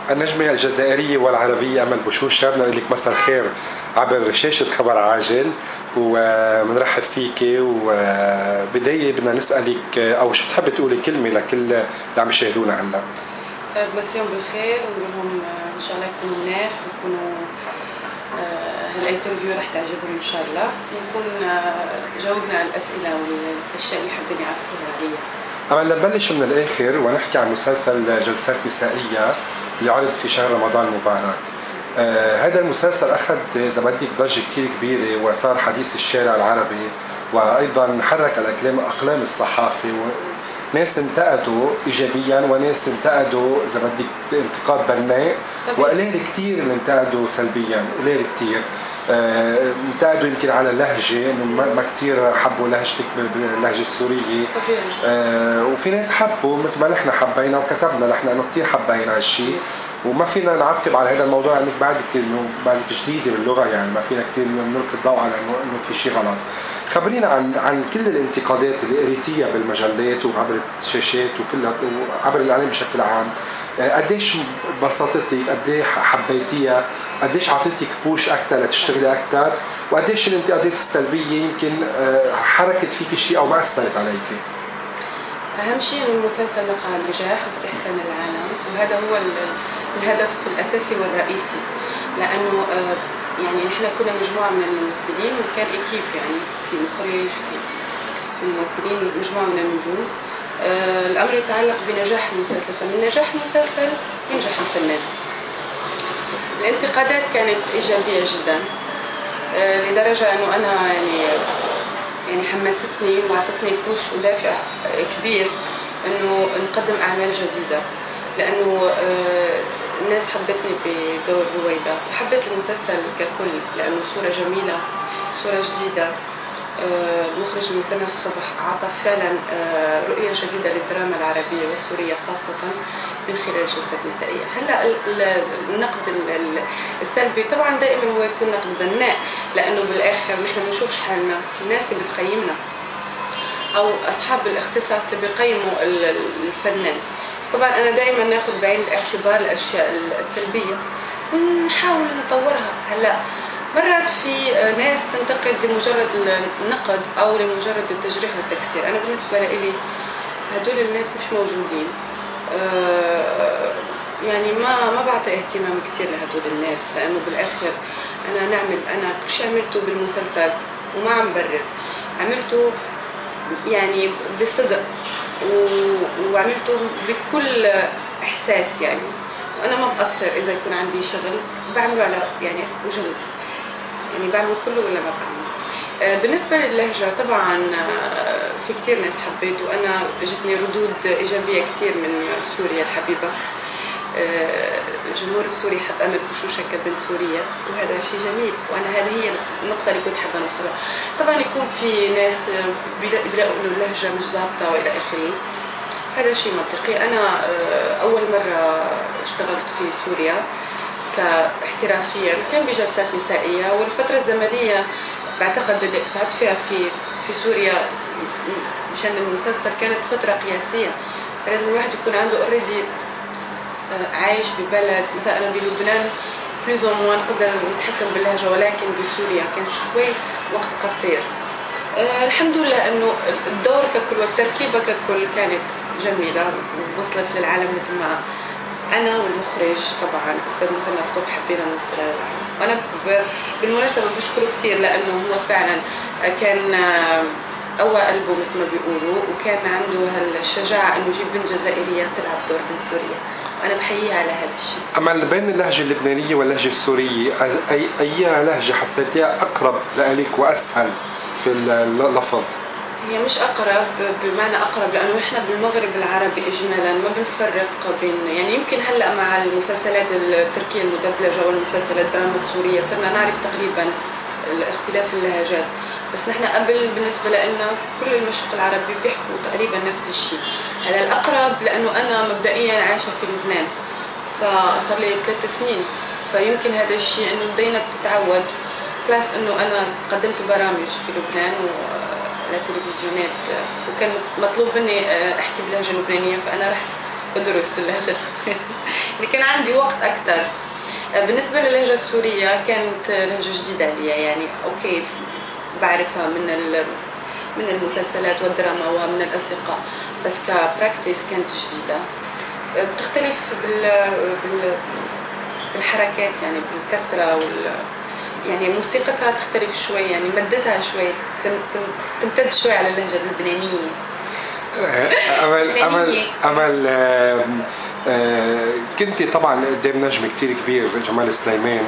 النجمة الجزائرية والعربية أمل بوشوشة، بدنا نقول لك مساء الخير عبر شاشة خبر عاجل، وبنرحب فيك. وبداية بدنا نسألك أو شو بتحبي تقولي كلمة لكل اللي عم يشاهدونا هلا؟ بمسيهم بالخير ونقول لهم إن شاء الله يكونوا مناح ويكونوا هالانترفيو رح تعجبهم إن شاء الله، ونكون جاوبنا على الأسئلة والأشياء اللي حابين يعرفوها عليها. أما نبلش من الآخر ونحكي عن مسلسل جلسات نسائية اللي عرض في شهر رمضان المبارك. هذا المسلسل أخذ إذا بدك ضجة كتير كبيرة وصار حديث الشارع العربي، وأيضا حرك أقلام الصحافة، وناس انتقدوا إيجابيا وناس انتقدوا إذا بدك انتقاد بناء، وقليل كتير اللي انتقدوا سلبيا، قليل كتير. انتقدوا يمكن على اللهجة، انه ما كتير حبوا لهجتك باللهجة السورية. وفي ناس حبوا مثل ما نحن حبينا وكتبنا نحن انه كتير حبينا هالشيء، وما فينا نعقب على هذا الموضوع انك بعدك جديدة باللغة، يعني ما فينا كتير نلقي الضوء على انه في شيء غلط. خبرينا عن كل الانتقادات اللي قريتيها بالمجلات وعبر الشاشات وكلها وعبر الاعلام بشكل عام. قديش بسطتك، قديش حبيتيها، قديش عطيتك بوش اكثر لتشتغلي اكثر، وقديش الانتقادات السلبيه يمكن حركت فيك شيء او ما اثرت عليك؟ اهم شيء انه المسلسل لقى نجاح واستحسان العالم، وهذا هو الهدف الاساسي والرئيسي، لانه يعني نحن كنا مجموعه من الممثلين وكان اكيب، يعني في مخرج في الممثلين مجموعه من النجوم. الامر يتعلق بنجاح المسلسل، فمن نجاح المسلسل ينجح الفنان. الانتقادات كانت ايجابيه جدا، لدرجه انه انا يعني حمستني واعطتني بوش ودافع كبير انه نقدم اعمال جديده، لانه الناس حبتني بدور رويدة وحبت المسلسل ككل، لانه صوره جميله، صوره جديده. المخرج مثنى الصبح أعطى فعلا رؤية جديدة للدراما العربية والسورية خاصة من خلال جلسات نسائية. هلا النقد السلبي طبعا دائما هو يكون نقد بناء، لأنه بالآخر نحن ما بنشوفش حالنا، الناس اللي بتقيمنا أو أصحاب الاختصاص اللي بيقيموا الفنان. طبعا أنا دائما ناخذ بعين الاعتبار الأشياء السلبية ونحاول نطورها. هلا مرات في ناس تنتقد لمجرد النقد أو لمجرد التجريح والتكسير. أنا بالنسبة لي هدول الناس مش موجودين، يعني ما بعطي اهتمام كتير لهدول الناس، لأنه بالآخر أنا كل شيء عملته بالمسلسل وما عم برر، عملته يعني بصدق وعملته بكل إحساس يعني، وأنا ما بقصر إذا يكون عندي شغل بعمله على يعني وجهة، يعني بعمل كله ولا ما بعمل. بالنسبة للهجة طبعا في كتير ناس حبيت، وأنا جتني ردود إيجابية كتير من سوريا الحبيبة. الجمهور السوري حب أمل بوشوشة كبنت سورية، وهذا شيء جميل، وأنا هذه هي النقطة اللي كنت حابة نوصلها. طبعا يكون في ناس بيلاقوا إنه اللهجة مش ظابطة وإلى آخره، هذا شيء منطقي. أنا أول مرة اشتغلت في سوريا كاحترافيا كان بجلسات نسائية، والفترة الزمنية بعتقد اللي قعدت فيها في سوريا مشان المسلسل كانت فترة قياسية، فلازم الواحد يكون عنده اوريدي عايش ببلد. مثلا أنا بلبنان بلوز أو موان نقدر نتحكم باللهجة، ولكن بسوريا كان شوي وقت قصير. الحمد لله إنه الدور ككل والتركيبة ككل كانت جميلة ووصلت للعالم مثل ما أنا والمخرج طبعا أستاذ مثنى الصبح حبينا نوصل للعالم. وأنا بالمناسبة بشكره كتير، لأنه هو فعلا كان قوى قلبه مثل ما بيقولوا، وكان عنده هالشجاعة إنه يجيب بنت جزائرية تلعب دور بنت سوريا، وأنا بحييه على هذا الشيء. أما بين اللهجة اللبنانية واللهجة السورية، أي لهجة حسيتيها أقرب لإلك وأسهل في اللفظ؟ هي مش أقرب بمعنى أقرب، لأنه إحنا بالمغرب العربي إجمالا ما بنفرق بين، يعني يمكن هلأ مع المسلسلات التركية المدبلجة والمسلسلات الدراما السورية صرنا نعرف تقريبا اختلاف اللهجات، بس نحن قبل بالنسبة لنا كل المشرق العربي بيحكوا تقريبا نفس الشيء. هلا الأقرب لأنه أنا مبدئيا عايشة في لبنان، فصار لي 3 سنين، فيمكن هذا الشيء إنه بدينا تتعود، بلس إنه أنا قدمت برامج في لبنان للتلفزيونات، وكان مطلوب مني احكي باللهجه اللبنانيه، فانا رحت ادرس اللهجه اللي كان عندي وقت أكثر. بالنسبة للهجة السورية كانت لهجة جديدة علي، يعني أوكي بعرفها من المسلسلات والدراما ومن الأصدقاء، بس كبراكتيس كانت جديدة. بتختلف بالحركات، يعني بالكسرة يعني موسيقتها تختلف شوي، يعني مدتها شوي تمتد شوي على اللهجة اللبنانية. أمل كنتي طبعا قدام نجم كتير كبير جمال سليمان،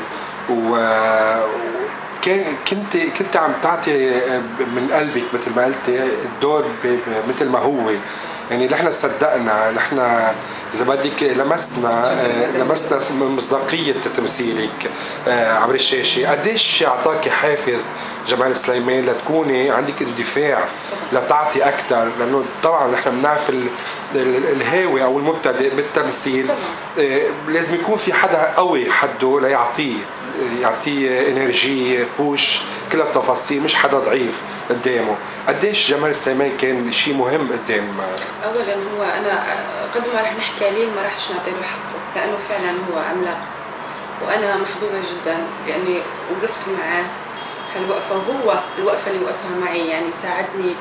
كنت عم تعطي من قلبك مثل ما قلتي الدور مثل ما هو، يعني نحن صدقنا، نحن إذا بدك لمسنا مصداقية تمثيلك عبر الشاشة. قديش أعطاكي حافز جمال سليمان لتكوني عندك اندفاع لتعطي أكثر؟ لأنه طبعا نحن بنعرف الهاوي أو المبتدئ بالتمثيل لازم يكون في حدا قوي حده يعطيه انرجي بوش كل التفاصيل، مش حدا ضعيف قدامه. قديش جمال سليمان كان شيء مهم قدام؟ اولا هو انا قد ما رح نحكي عليه ما رحش نعطي له حقه، لانه فعلا هو عملاق، وانا محظوظه جدا لاني وقفت معاه هالوقفه، وهو الوقفه اللي وقفها معي يعني ساعدني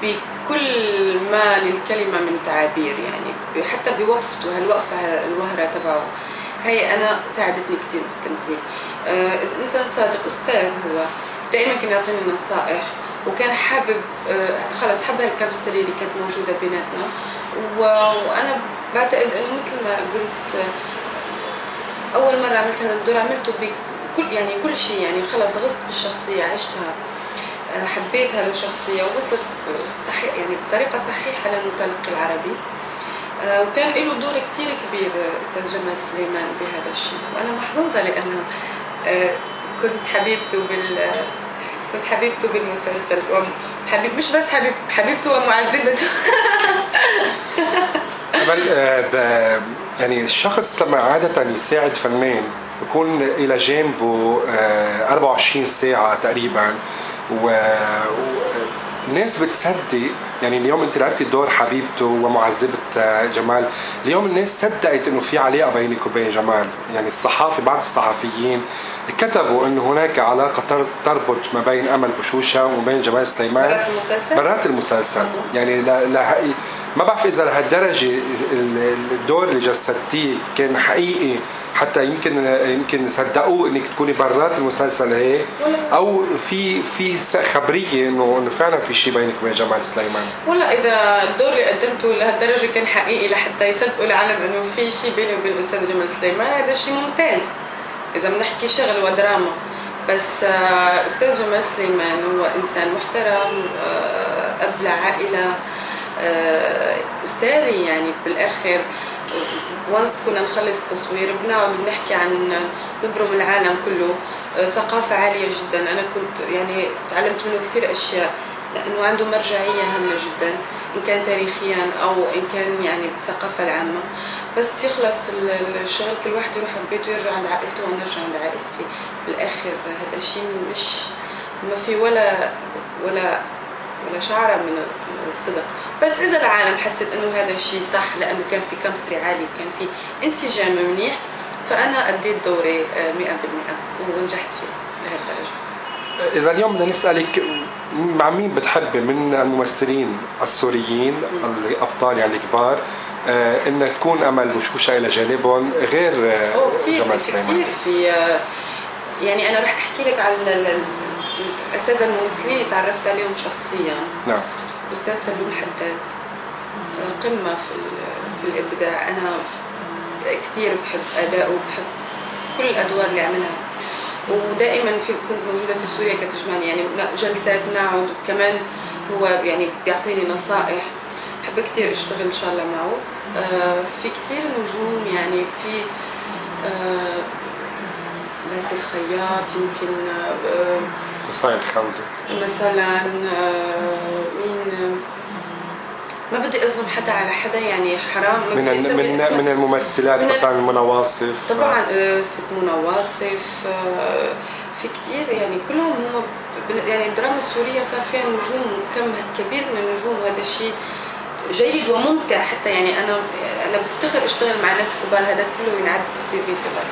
بكل ما للكلمه من تعابير، يعني حتى بوقفته هالوقفه الوهره تبعه هي انا ساعدتني كثير بالتمثيل. انسان صادق، استاذ، هو دائما كان يعطيني نصائح، وكان حابب خلص حب هالكيمستري اللي كانت موجوده بيناتنا. وانا بعتقد انه مثل ما قلت اول مره عملت هذا الدور عملته بكل يعني كل شيء، يعني خلص غصت بالشخصيه، عشتها، حبيت هالشخصيه ووصلت صحيح يعني بطريقه صحيحه للمتلقي العربي. وكان له دور كتير كبير أستاذ جمال سليمان بهذا الشيء، وأنا محظوظة لأنه كنت حبيبته بالمسلسل، مش بس حبيبته ومعذبته. يعني الشخص لما عادة يساعد فنان يكون إلى جانبه 24 ساعة تقريبا، الناس بتصدق. يعني اليوم انت لعبتي دور حبيبته ومعذبة جمال، اليوم الناس صدقت انه في علاقة بينك وبين جمال. يعني بعض الصحفيين كتبوا انه هناك علاقة تربط ما بين امل بشوشة وما بين جمال سليمان برات المسلسل. يعني ما بعرف اذا لهالدرجة الدور اللي جسدتيه كان حقيقي حتى يمكن صدقوه انك تكوني برات المسلسل هيك، او في خبريه انه فعلا في شيء بينك وبين جمال سليمان. والله اذا الدور اللي قدمته لهالدرجه كان حقيقي لحتى يصدقوا العالم انه في شيء بيني وبين الاستاذ جمال سليمان، هذا شيء ممتاز اذا بنحكي شغل ودراما. بس استاذ جمال سليمان هو انسان محترم، اب لعائله، استاذي يعني بالاخر. وانس كنا نخلص تصوير بنقعد بنحكي عن نبرم العالم كله، ثقافة عالية جدا. أنا كنت يعني تعلمت منه كثير أشياء، لأنه عنده مرجعية هامة جدا إن كان تاريخيا أو إن كان يعني بالثقافة العامة. بس يخلص الشغل كل واحد يروح على بيته ويرجع عند عائلته وأنا أرجع عند عائلتي بالآخر. هذا الشيء مش ما في ولا شعرة من الصدق. بس إذا العالم حست إنه هذا الشيء صح لأنه كان في كيمستري عالي وكان في انسجام منيح، فأنا أديت دوري 100% ونجحت فيه لهالدرجة. إذا اليوم بدنا نسألك مع مين بتحبي من الممثلين السوريين الأبطال يعني الكبار إن تكون أمل بشوشة إلى جانبهم غير جمال سليمان؟ كتير في يعني أنا رح أحكي لك عن الأساتذة الممثلين اللي تعرفت عليهم شخصيا. نعم. أستاذ سلوم حداد قمة في الإبداع، أنا كثير بحب أداءه وبحب كل الأدوار اللي عملها، ودائما كنت موجودة في سوريا كتجمعني، يعني جلسات نقعد، كمان هو يعني بيعطيني نصائح. بحب كثير اشتغل إن شاء الله معه. في كثير نجوم، يعني في باسل الخياط، يمكن مصاير الخوندي مثلا. مين ما بدي اظلم حدا على حدا، يعني حرام. من الممثلات مثلا منى واصف طبعا، ست منى واصف، في كثير يعني كلهم هم يعني الدراما السوريه صار فيها نجوم وكم كبير من النجوم، وهذا الشيء جيد وممتع حتى. يعني انا بفتخر اشتغل مع ناس كبار، هذا كله ينعد بالسي في تبعي.